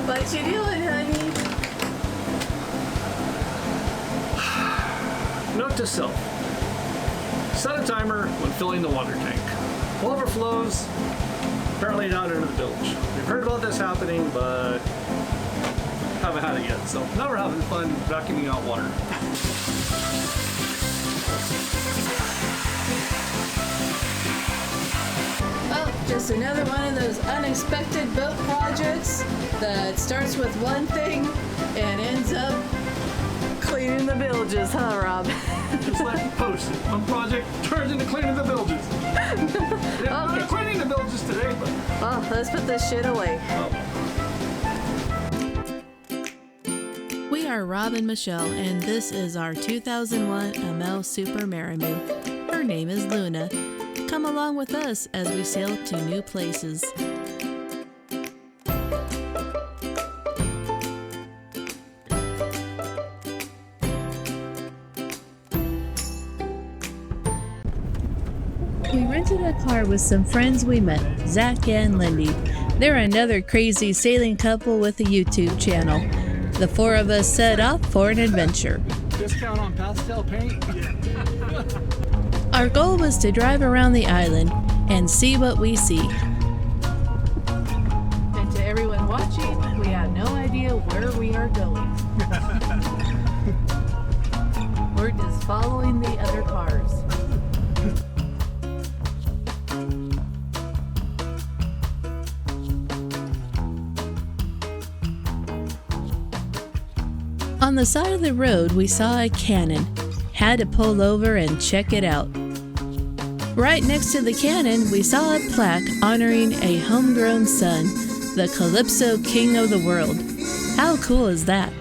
What you doing, honey? Note to self. Set a timer when filling the water tank. Overflows, apparently not into the bilge. We've heard about this happening, but haven't had it yet. So now we're having fun vacuuming out water. Oh, just another one of those unexpected boat projects that starts with one thing and ends up cleaning the bilges, huh, Rob? Just like posted. One project turns into cleaning the bilges. We're cleaning the bilges today, but... Well, let's put this shit away. We are Rob and Michelle, and this is our 2001 ML Super Marimu. Her name is Luna. Come along with us as we sail to new places. We rented a car with some friends we met, Zach and Lindy. They're another crazy sailing couple with a YouTube channel. The four of us set off for an adventure. Discount on pastel paint? Yeah. Our goal was to drive around the island and see what we see. And to everyone watching, we have no idea where we are going. We're just following the other cars. On the side of the road, we saw a cannon. Had to pull over and check it out. Right next to the cannon, we saw a plaque honoring a homegrown son, the Calypso King of the World. How cool is that?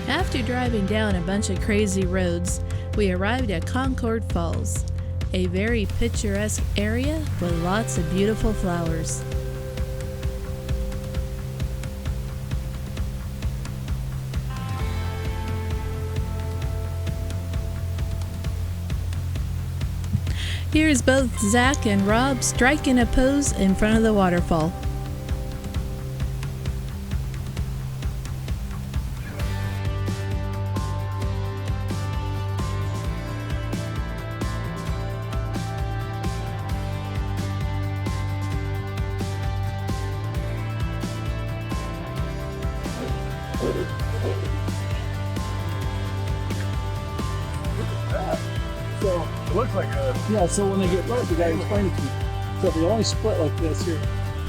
After driving down a bunch of crazy roads, we arrived at Concord Falls, a very picturesque area with lots of beautiful flowers. Here's both Zach and Rob striking a pose in front of the waterfall. So it looks like a... Yeah, so when they get wet, the guy explained it to me. So if you only split like this here,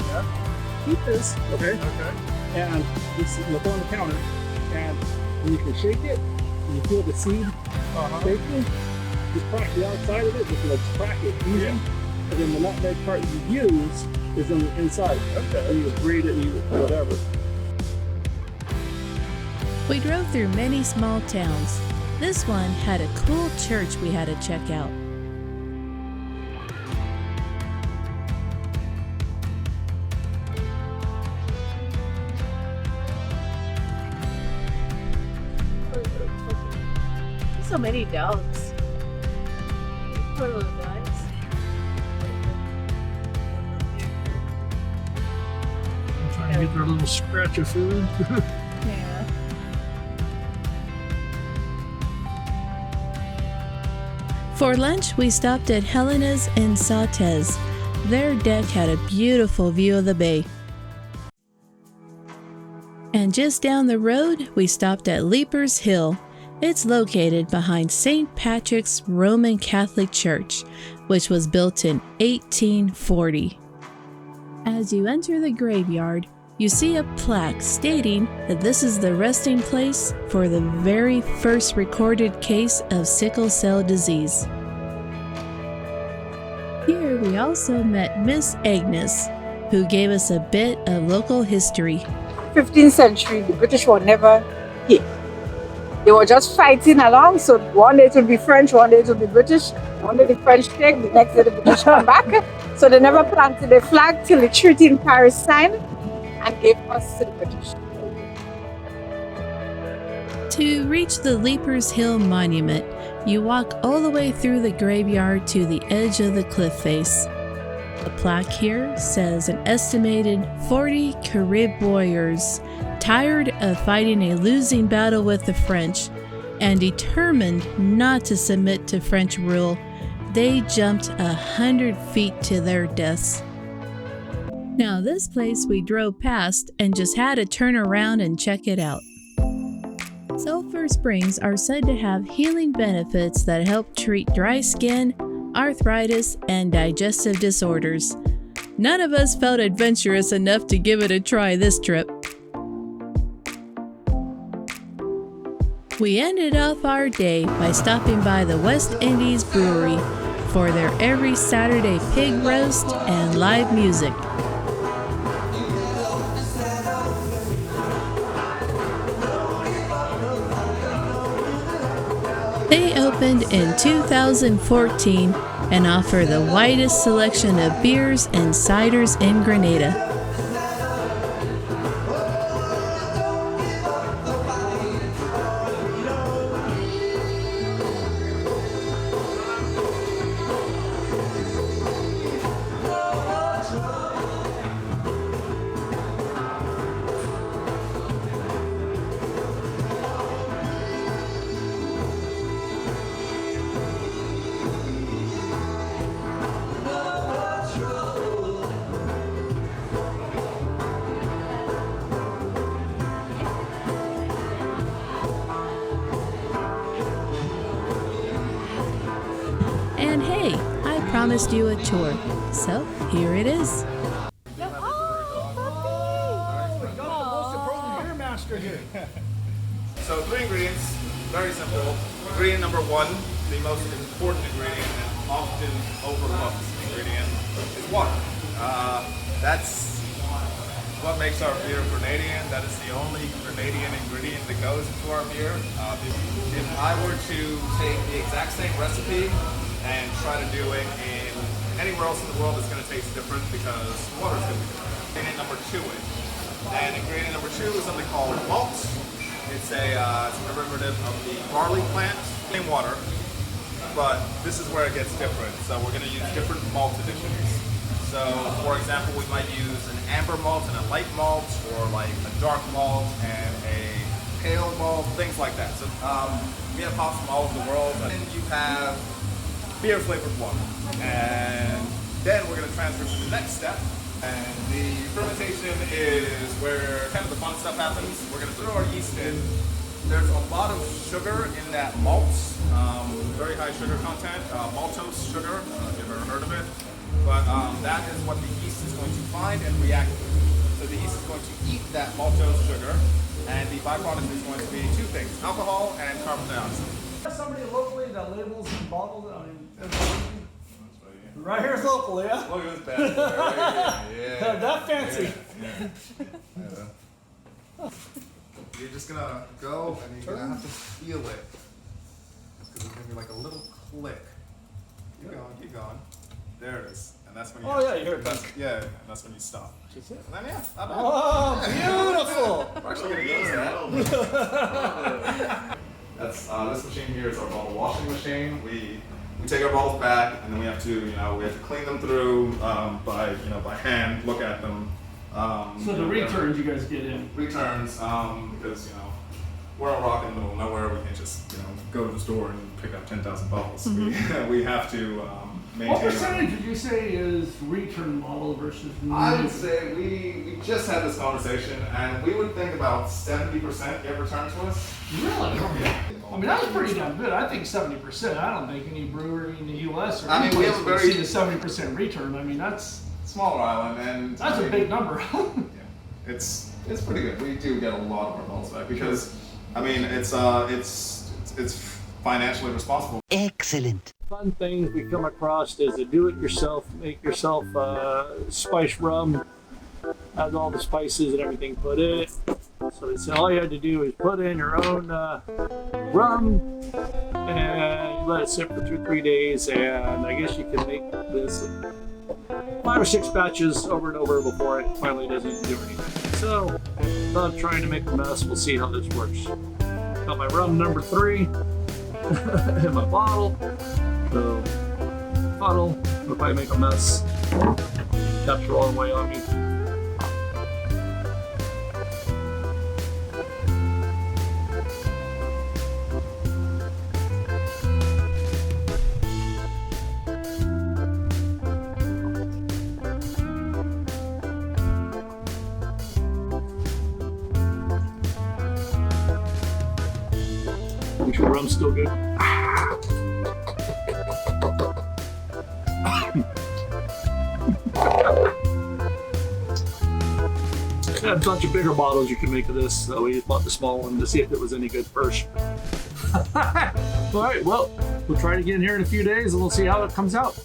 Yeah? keep this, okay? Okay. And just look on the counter, and when you can shake it, and you feel the seed shaking, just crack the outside of it, just like crack it easy. Yeah. And then the nutmeg part you use is on the inside. Okay. And you just grate it and you whatever. We drove through many small towns. This one had a cool church we had to check out. So many dogs. Poor little guys. Trying to get their little scratch of food. Yeah. For lunch, we stopped at Helena's in Sautez. Their deck had a beautiful view of the bay. And just down the road, we stopped at Leapers Hill. It's located behind St. Patrick's Roman Catholic Church, which was built in 1840. As you enter the graveyard, you see a plaque stating that this is the resting place for the very first recorded case of sickle cell disease. Here we also met Miss Agnes, who gave us a bit of local history. 15th century, the British were never here. They were just fighting along, so one day it would be French, one day it would be British, one day the French take, the next day the British come back. So they never planted a flag till the treaty in Paris signed and gave us to the British. To reach the Leapers Hill Monument, you walk all the way through the graveyard to the edge of the cliff face. A plaque here says an estimated 40 Carib warriors, tired of fighting a losing battle with the French and determined not to submit to French rule, they jumped 100 feet to their deaths. Now this place we drove past and just had to turn around and check it out. Sulphur Springs are said to have healing benefits that help treat dry skin, arthritis, and digestive disorders. None of us felt adventurous enough to give it a try this trip. We ended off our day by stopping by the West Indies Brewery for their every Saturday pig roast and live music. They opened in 2014 and offer the widest selection of beers and ciders in Grenada. And hey, I promised you a tour, so here it is. So 3 ingredients, very simple. Ingredient number 1, the most important ingredient and often overlooked ingredient is water. That's what makes our beer Grenadian. That is the only Grenadian ingredient that goes into our beer. If I were to take the exact same recipe and try to do it in anywhere else in the world, it's going to taste different because water is going to be different. Ingredient number 2 is. And ingredient number 2 is something called malt. It's a derivative of the barley plant. Same water, but this is where it gets different. So we're going to use different malt additions. So, for example, we might use an amber malt and a light malt, or like a dark malt and a pale malt, things like that. So we have hops from all over the world. And then you have beer flavored water. And then we're going to transfer to the next step. And the fermentation is where kind of the fun stuff happens. We're going to throw our yeast in. There's a lot of sugar in that malt, very high sugar content, maltose sugar, if you've ever heard of it. But that is what the yeast is going to find and react with. So the yeast is going to eat that maltose sugar, and the byproduct is going to be 2 things, alcohol and carbon dioxide. Somebody locally that labels and bottles, I mean, right here's local, yeah? Look at this bad boy. Yeah. That fancy. Yeah. You're just gonna go and you're gonna have to feel it. Because it's gonna be like a little click. Keep going, keep going. There it is. And that's when you You hear it. yeah, and that's when you stop. And then not bad. Oh, beautiful. We're actually gonna use that. That's this machine here is our bottle washing machine. We take our bottles back, and then we have to clean them through by hand, look at them. So the returns you guys get in? Returns, because we're a rock in the middle of nowhere. We can't just go to the store and pick up 10,000 bottles. Mm-hmm. We have to maintain. What percentage would you say is return model versus new? I would say we just had this conversation, and we would think about 70% get returned to us. Really? I mean, that's pretty damn good. I think 70%. I don't think any brewery in the U.S. or we have a very see the 70% return. I mean, that's smaller island, and that's a big number. it's pretty good. We do get a lot of our bottles back because it's financially responsible. Excellent. Fun things we come across is to do it yourself, make yourself spice rum, has all the spices and everything put in it. So they said all you had to do is put in your own rum and you let it sit for 2-3 days, and I guess you can make this 5 or 6 batches over and over before it finally doesn't do anything. So I'm trying to make a mess. We'll see how this works. Got my rum number 3 in my bottle. So bottle, if I make a mess, Kept rolling away on me. Make sure the rum's still good. I had a bunch of bigger bottles you can make of this, so we just bought the small one to see if it was any good first. All right, well, we'll try it again here in a few days and we'll see how it comes out.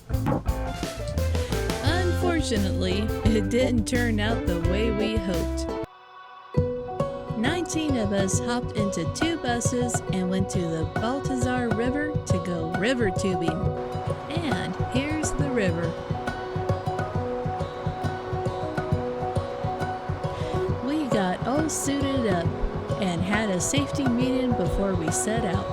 Unfortunately, it didn't turn out the way we hoped. 19 of us hopped into 2 buses and went to the Baltazar River to go river tubing. And here's the river. We got all suited up and had a safety meeting before we set out.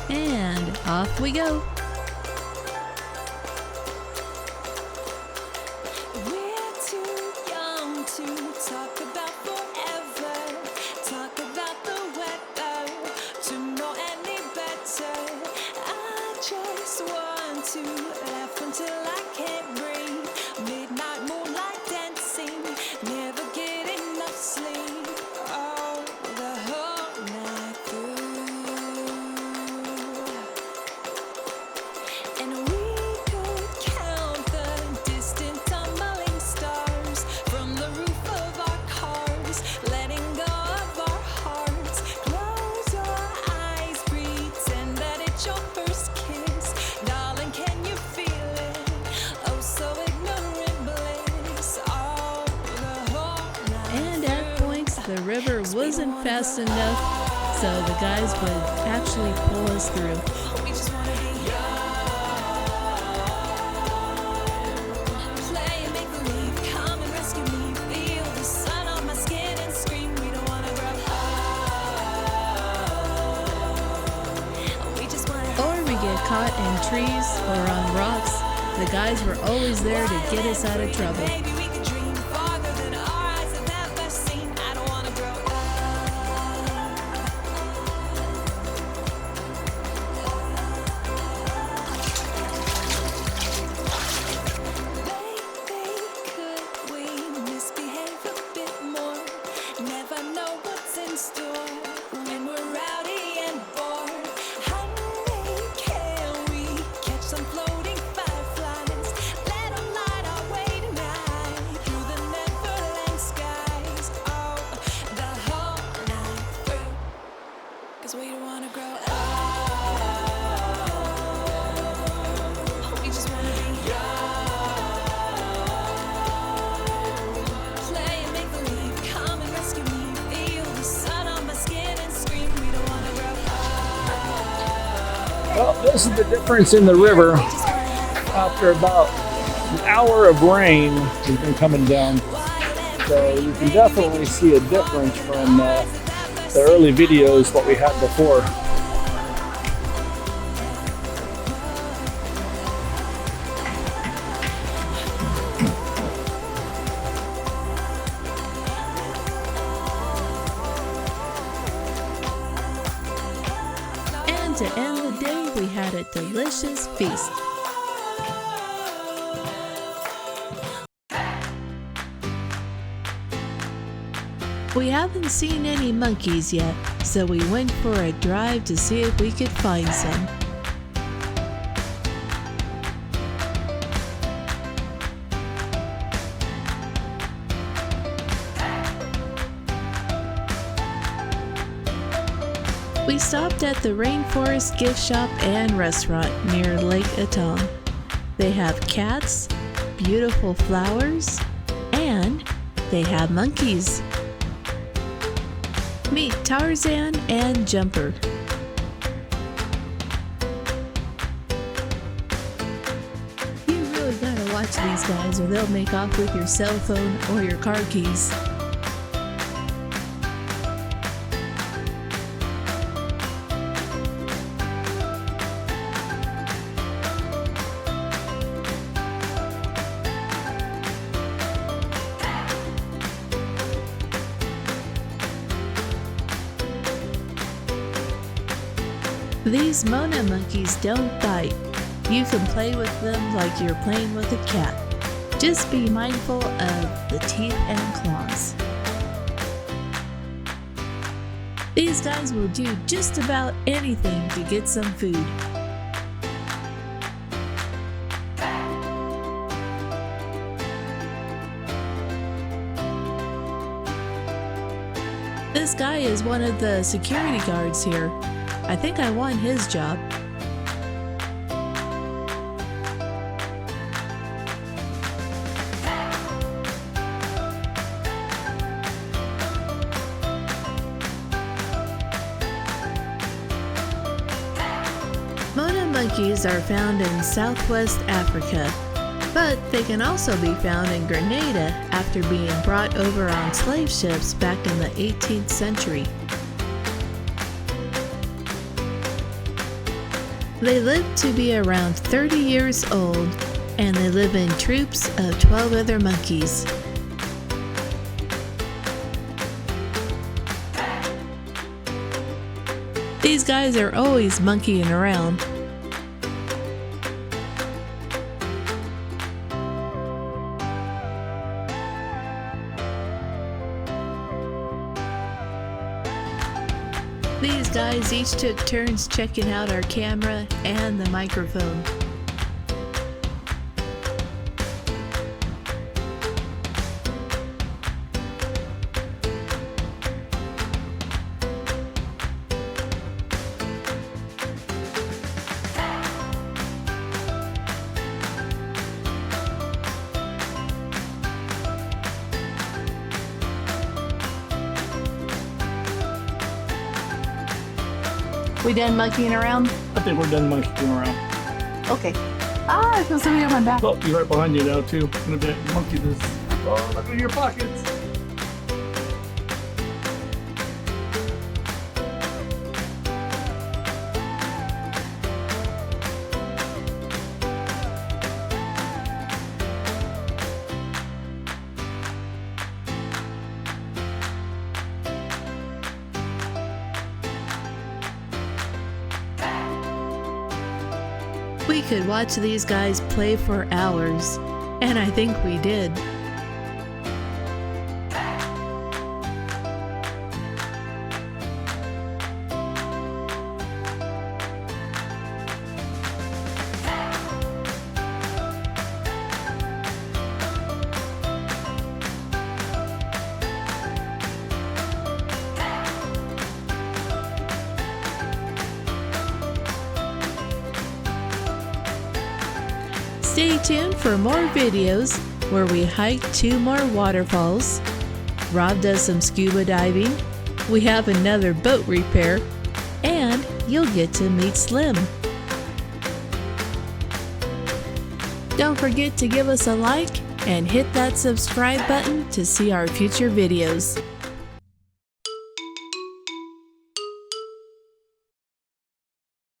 And off we go. We're too young to talk about forever, talk about the weather, to know any better. I just want to laugh until I can't breathe. Midnight moonlight dancing, never get enough sleep. Oh, the whole night through. And we could count the distant tumbling stars from the roof of our cars, letting go of our hearts. Close your eyes, pretend that it's your first kiss. Darling, can you feel it? Oh, so ignorant bliss. Oh, the whole night. And at points, the river wasn't fast enough, so the guys would actually pull us through. We just wanna be play and make believe, come and rescue me. Feel the sun on my skin and scream. We don't wanna grow up. We just wanna Or we get caught in trees or on rocks. The guys were always there to get us out of trouble. Maybe we could dream farther than our eyes have ever seen. I don't wanna grow up. Baby, could we misbehave a bit more? Never know what's in store when we're rowdy and bored. Honey, can we catch some floating fireflies? Let 'em light our way tonight through the neverland skies. Oh, the whole night through. 'Cause we don't wanna grow up. We just wanna be play and make believe, come and rescue me. Feel the sun on my skin and scream. We don't wanna grow up. Well, this is the difference in the river. We just wanna After about an hour of rain has been coming down, so you can definitely see a difference from the early videos what we had before. And to end the day, we had a delicious feast. We haven't seen any monkeys yet, so we went for a drive to see if we could find some. We stopped at the Rainforest Gift Shop and Restaurant near Lake Etang. They have cats, beautiful flowers, and they have monkeys. Meet Tarzan and Jumper. You really gotta watch these guys or they'll make off with your cell phone or your car keys. These Mona monkeys don't bite. You can play with them like you're playing with a cat. Just be mindful of the teeth and claws. These guys will do just about anything to get some food. This guy is one of the security guards here. I think I won his job. Mona monkeys are found in Southwest Africa, but they can also be found in Grenada after being brought over on slave ships back in the 18th century. They live to be around 30 years old, and they live in troops of 12 other monkeys. These guys are always monkeying around. These guys each took turns checking out our camera and the microphone. We done monkeying around? I think we're done monkeying around. Okay. Ah, I feel something on my back. Oh, you're right behind you now too. I'm gonna monkey this. Oh, look at your pockets. We could watch these guys play for hours, and I think we did. Stay tuned for more videos where we hike 2 more waterfalls. Rob does some scuba diving. We have another boat repair, and you'll get to meet Slim. Don't forget to give us a like and hit that subscribe button to see our future videos.